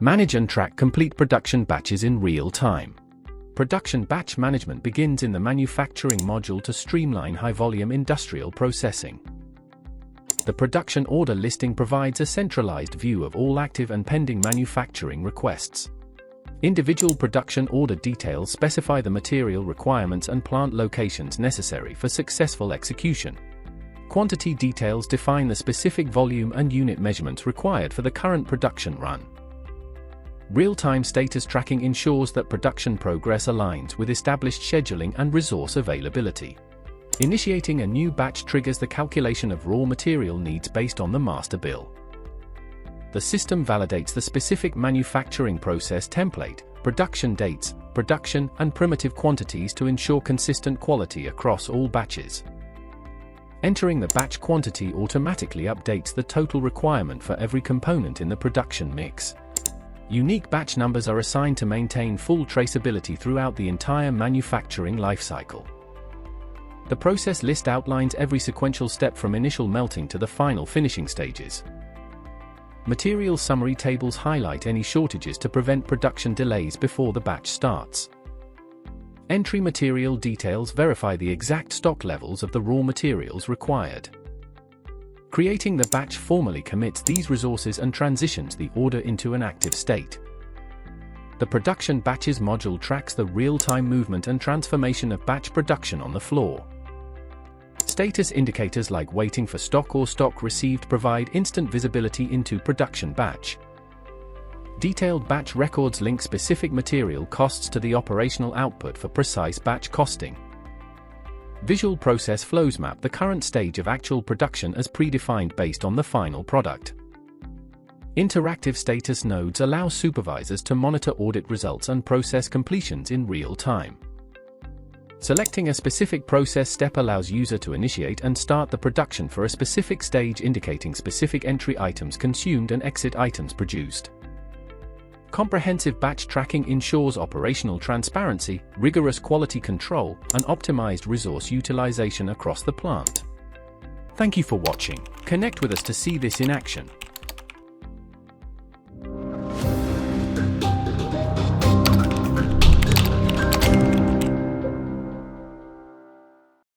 Manage and track complete production batches in real time. Production batch management begins in the manufacturing module to streamline high-volume industrial processing. The production order listing provides a centralized view of all active and pending manufacturing requests. Individual production order details specify the material requirements and plant locations necessary for successful execution. Quantity details define the specific volume and unit measurements required for the current production run. Real-time status tracking ensures that production progress aligns with established scheduling and resource availability. Initiating a new batch triggers the calculation of raw material needs based on the master bill. The system validates the specific manufacturing process template, production dates, production and primitive quantities to ensure consistent quality across all batches. Entering the batch quantity automatically updates the total requirement for every component in the production mix. Unique batch numbers are assigned to maintain full traceability throughout the entire manufacturing lifecycle. The process list outlines every sequential step from initial melting to the final finishing stages. Material summary tables highlight any shortages to prevent production delays before the batch starts. Entry material details verify the exact stock levels of the raw materials required. Creating the batch formally commits these resources and transitions the order into an active state. The production batches module tracks the real-time movement and transformation of batch production on the floor. Status indicators like waiting for stock or stock received provide instant visibility into production batch. Detailed batch records link specific material costs to the operational output for precise batch costing. Visual process flows map the current stage of actual production as predefined based on the final product. Interactive status nodes allow supervisors to monitor audit results and process completions in real time. Selecting a specific process step allows user to initiate and start the production for a specific stage, indicating specific entry items consumed and exit items produced. Comprehensive batch tracking ensures operational transparency, rigorous quality control, and optimized resource utilization across the plant. Thank you for watching. Connect with us to see this in action.